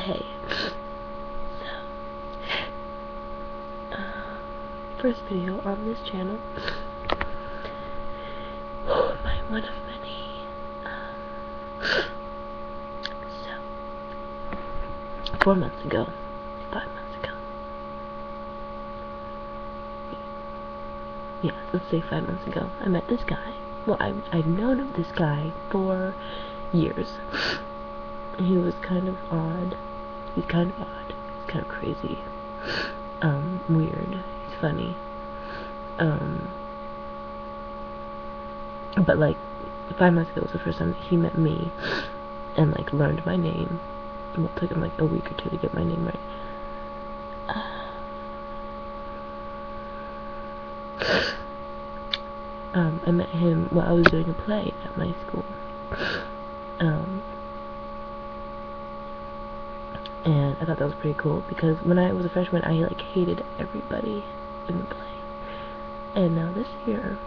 Hey. So, first video on this channel. My one of many. So, 4 months ago, 5 months ago. Yeah, let's say 5 months ago, I met this guy. Well, I've known of this guy for years. He was kind of odd. He's kind of odd. He's kind of crazy. Weird. He's funny. But like 5 months ago was the first time that he met me and like learned my name. Well, it took him like a week or two to get my name right. I met him while I was doing a play at my school. And I thought that was pretty cool because when I was a freshman, I like hated everybody in the play. And now this year,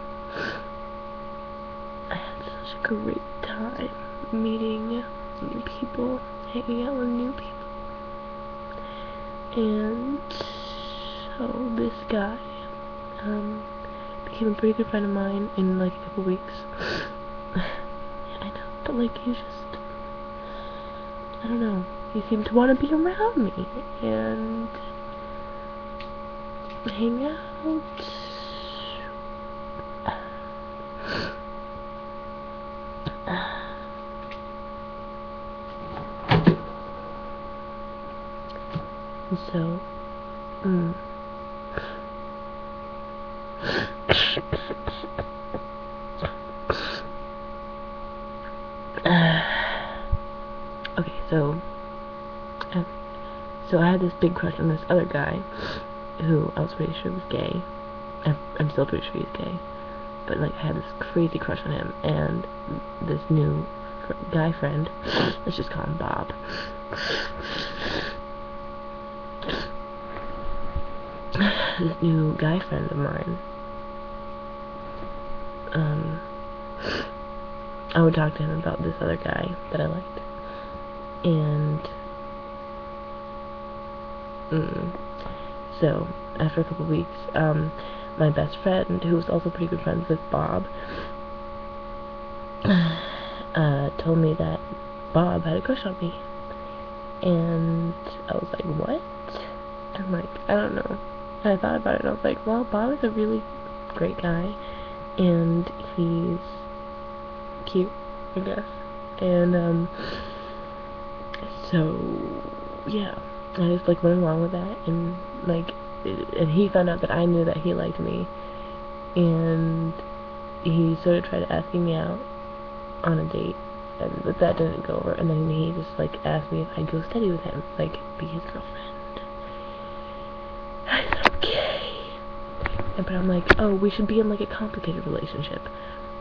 I had such a great time meeting new people, hanging out with new people. And so this guy became a pretty good friend of mine in like a couple weeks. I know, but like he's just, I don't know, he seemed to want to be around me and hang out. And so, okay, so I had this big crush on this other guy who I was pretty sure was gay. I'm still pretty sure he's gay, but like I had this crazy crush on him, and this new guy friend, let's just call him Bob. This new guy friend of mine, I would talk to him about this other guy that I liked, and so after a couple weeks, my best friend, who was also pretty good friends with Bob, told me that Bob had a crush on me, and I was like, what? And like, I don't know. And I thought about it, and I was like, well, Bob is a really great guy, and he's cute, I guess. And so yeah, I just like went along with that, and like, and he found out that I knew that he liked me, and he sort of tried asking me out on a date, but that didn't go over. And then he just like asked me if I'd go study with him, like be his girlfriend. I said okay, but I'm like, oh, we should be in like a complicated relationship,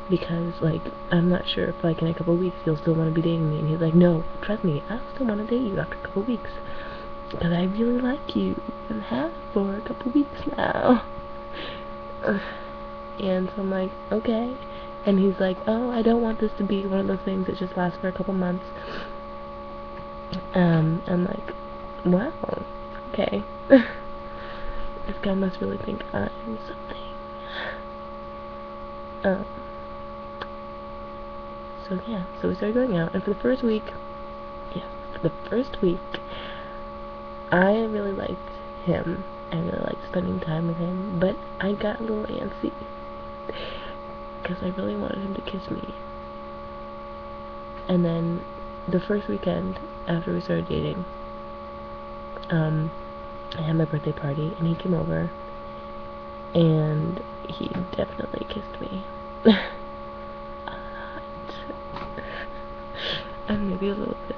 because like I'm not sure if like in a couple weeks you'll still want to be dating me. And he's like, no, trust me, I still want to date you after a couple weeks, because I really like you and have for a couple weeks now. And so I'm like, okay. And he's like, oh, I don't want this to be one of those things that just lasts for a couple months. I'm like, wow, okay. This guy must really think I'm something. So yeah, so we started going out, and for the first week, I really liked him. I really liked spending time with him, but I got a little antsy because I really wanted him to kiss me. And then the first weekend after we started dating, I had my birthday party, and he came over, and he definitely kissed me. And maybe a little bit.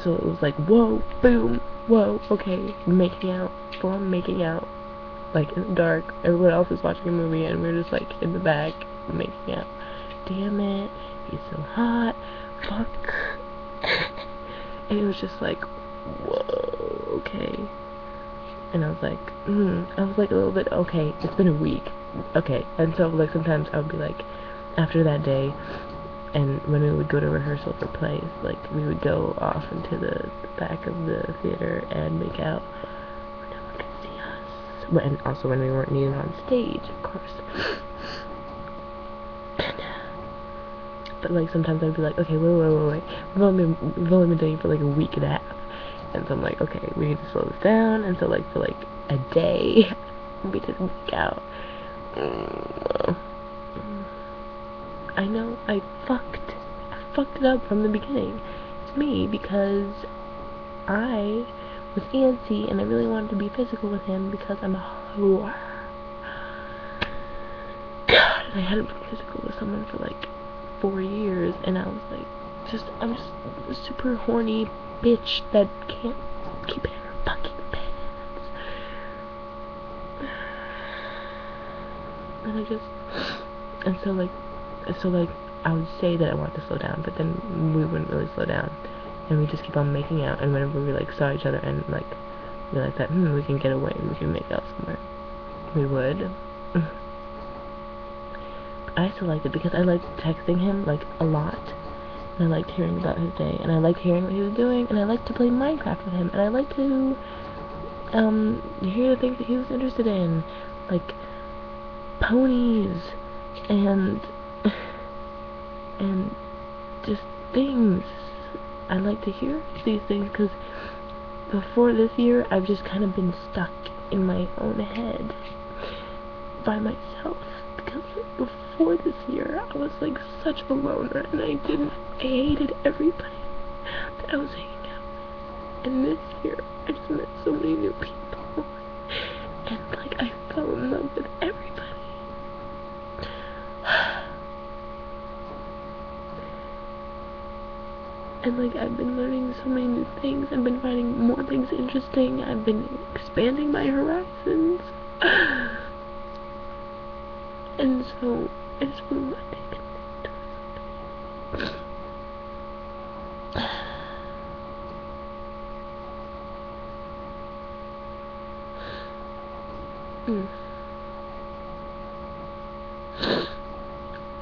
So it was like, whoa, boom, whoa, okay, making out, like in the dark. Everyone else is watching a movie, and we're just like in the back making out. Damn it, he's so hot, fuck. And it was just like, whoa, okay. And I was like, I was like a little bit, okay, it's been a week, okay. And so like sometimes I would be like, after that day, And when we would go to rehearsal for plays, like, we would go off into the back of the theater and make out where no one could see us. And also when we weren't needed on stage, of course. But, like, sometimes I'd be like, okay, wait. We've only been dating for, like, a week and a half. And so I'm like, okay, we need to slow this down. And so, like, for, like, a day, we just make out. I know, I fucked it up from the beginning. It's me, because I was antsy, and I really wanted to be physical with him because I'm a whore. God, and I hadn't been physical with someone for, like, 4 years, and I was like, I'm just a super horny bitch that can't keep it in her fucking pants. And so I would say that I wanted to slow down, but then we wouldn't really slow down, and we just keep on making out, and whenever we, like, saw each other and, like, realized that, we can get away, we can make out somewhere, we would. I still liked it because I liked texting him, like, a lot, and I liked hearing about his day, and I liked hearing what he was doing, and I liked to play Minecraft with him, and I liked to, hear the things that he was interested in, like, ponies, and just things. I like to hear these things, because before this year, I've just kind of been stuck in my own head by myself, because before this year, I was, like, such a loner, and I hated everybody that I was hanging out with, and this year, I just met so many new people, and, like, I fell in love with everybody. And, like, I've been learning so many new things. I've been finding more things interesting. I've been expanding my horizons. And so, I just want to take it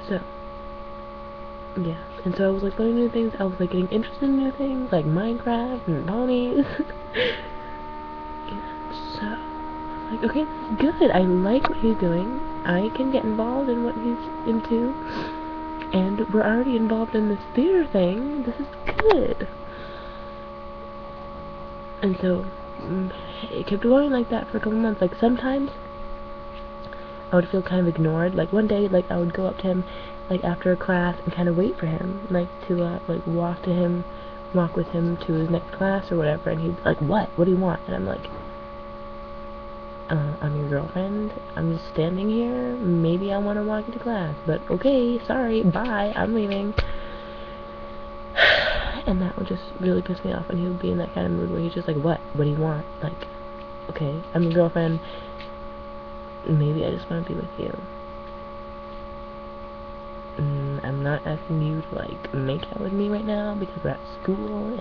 So, yeah. And so I was, like, learning new things. I was, like, getting interested in new things, like Minecraft and ponies. And so, like, okay, that's good. I like what he's doing. I can get involved in what he's into. And we're already involved in this theater thing. This is good. And so, it kept going like that for a couple months. Like, sometimes I would feel kind of ignored. Like, one day, like, I would go up to him, like, after a class and kind of wait for him, like, to, like, walk with him to his next class or whatever, and he'd be like, what do you want? And I'm like, I'm your girlfriend, I'm just standing here, maybe I want to walk into class, but okay, sorry, bye, I'm leaving. And that would just really piss me off, and he would be in that kind of mood where he's just like, what do you want? Like, okay, I'm your girlfriend, maybe I just want to be with you. I'm not asking you to, like, make out with me right now because we're at school,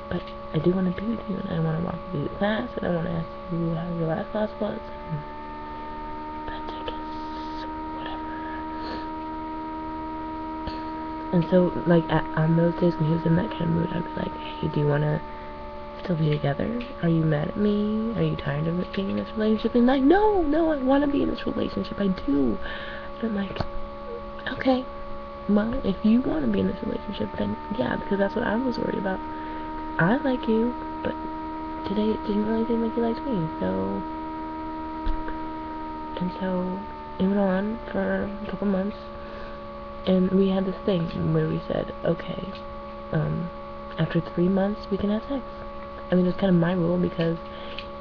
but I do want to be with you, and I want to walk with you to class, and I want to ask you how your last class was, but I guess, whatever. And so, like, on those days when he was in that kind of mood, I'd be like, hey, do you want to still be together? Are you mad at me? Are you tired of being in this relationship? And like, no, I want to be in this relationship, I do. And I'm like, okay, well, if you want to be in this relationship, then yeah, because that's what I was worried about. I like you, but today it didn't really seem like you liked me, so... And so, it went on for a couple months, and we had this thing where we said, okay, after 3 months, we can have sex. I mean, it was kind of my rule, because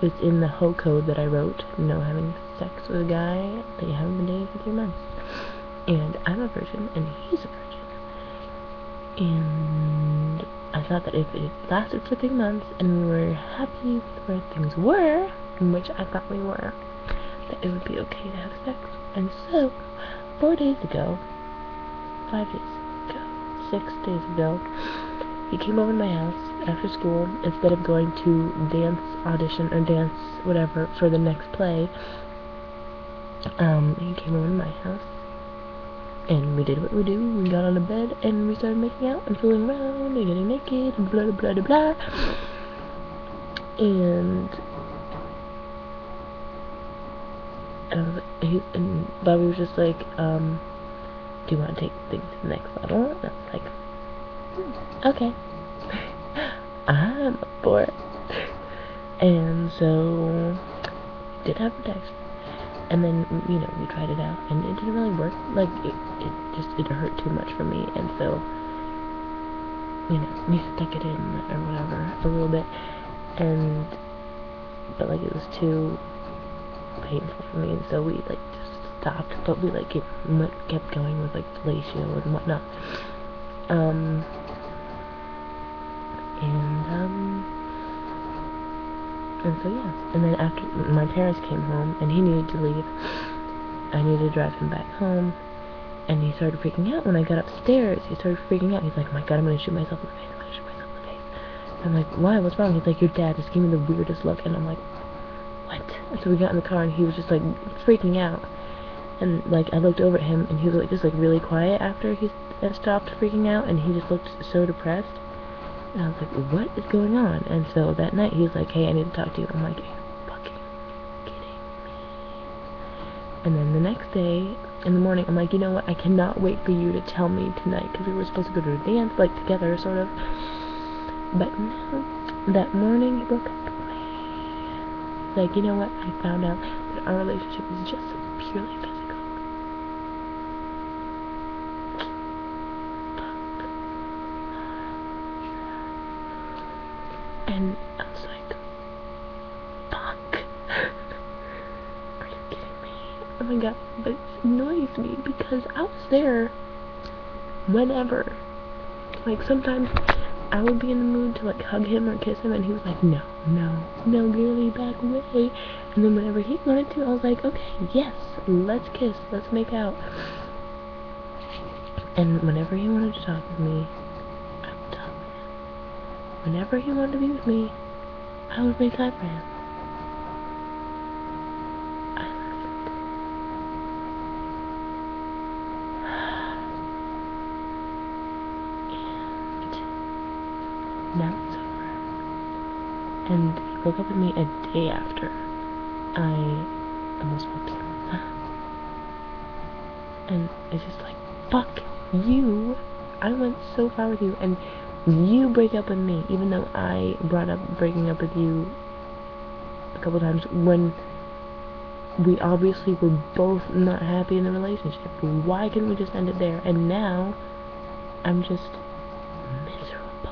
it's in the hoe code that I wrote, no having sex with a guy that you haven't been dating for 3 months. And I'm a virgin, and he's a virgin. And I thought that if it lasted for 3 months, and we were happy with where things were, in which I thought we were, that it would be okay to have sex. And so, 4 days ago, 5 days ago, 6 days ago, he came over to my house after school. Instead of going to dance audition, or dance whatever, for the next play, he came over to my house. And we did what we do. We got on the bed and we started making out and fooling around and getting naked and blah blah blah blah. And and Bobby was just like, do you want to take things to the next level? And I was like, okay. I'm up for it. And so did have a text. And then, you know, we tried it out, and it didn't really work. Like, it hurt too much for me, and so, you know, we stuck it in, or whatever, a little bit, but, like, it was too painful for me, and so we, like, just stopped, but we, like, kept going with, like, fellatio and whatnot, and so, yeah, and then after my parents came home, and he needed to leave, I needed to drive him back home, and he started freaking out when I got upstairs. He started freaking out. He's like, oh my god, I'm gonna shoot myself in the face, I'm gonna shoot myself in the face. And I'm like, why, what's wrong? He's like, your dad just gave me the weirdest look, and I'm like, what? And so we got in the car, and he was just, like, freaking out, and, like, I looked over at him, and he was, like, just, like, really quiet after he stopped freaking out, and he just looked so depressed. And I was like, what is going on? And so that night, he was like, hey, I need to talk to you. I'm like, are you fucking kidding me? And then the next day, in the morning, I'm like, you know what? I cannot wait for you to tell me tonight. Because we were supposed to go to a dance, like, together, sort of. But no, that morning, he broke up with me. Like, you know what? I found out that our relationship is just purely physical. And I was like, fuck. Are you kidding me? Oh my god, but it annoys me because I was there whenever. Like, sometimes I would be in the mood to, like, hug him or kiss him, and he was like, no, girly, back away. And then whenever he wanted to, I was like, okay, yes, let's kiss, let's make out. And whenever he wanted to talk with me, I would talk with him. Whenever he wanted to be with me, I would make time for him. I listened. And now it's over. And he broke up with me a day after I almost fucked him. And it's just like, fuck you. I went so far with you, and you break up with me, even though I brought up breaking up with you a couple times when we obviously were both not happy in the relationship. Why couldn't we just end it there? And now I'm just miserable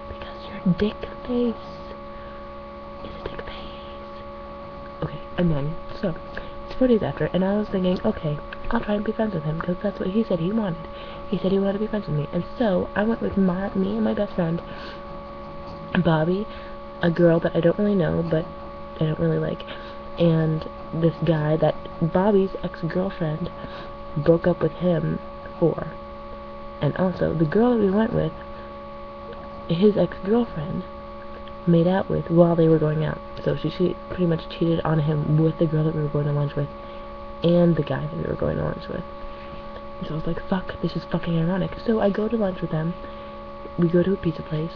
because your dick face is a dick face. Okay, and then, so, it's 4 days after, and I was thinking, okay, I'll try and be friends with him, because that's what he said he wanted. He said he wanted to be friends with me, and so I went with me and my best friend, Bobby, a girl that I don't really know, but I don't really like, and this guy that Bobby's ex-girlfriend broke up with him for. And also, the girl that we went with, his ex-girlfriend made out with while they were going out. So she pretty much cheated on him with the girl that we were going to lunch with, and the guy that we were going to lunch with. And so I was like, fuck, this is fucking ironic. So I go to lunch with them. We go to a pizza place.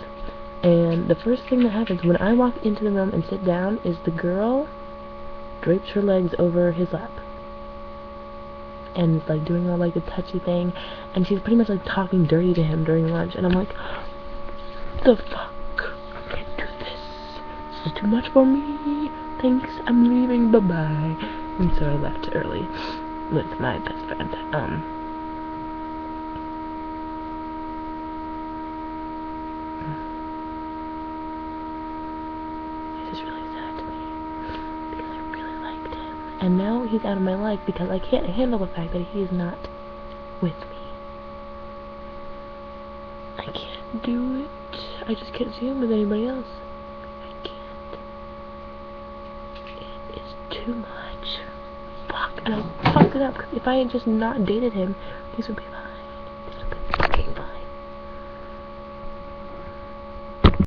And the first thing that happens when I walk into the room and sit down is the girl drapes her legs over his lap. And like doing all like the touchy thing. And she's pretty much like talking dirty to him during lunch. And I'm like, the fuck? I can't do this. This is too much for me. Thanks, I'm leaving. Bye-bye. And so I left early with my best friend. It's just really sad to me because I really liked him. And now he's out of my life because I can't handle the fact that he is not with me. I can't do it. I just can't see him with anybody else. I can't. It is too much. Fuck. And I fucked it up. If I had just not dated him, these would be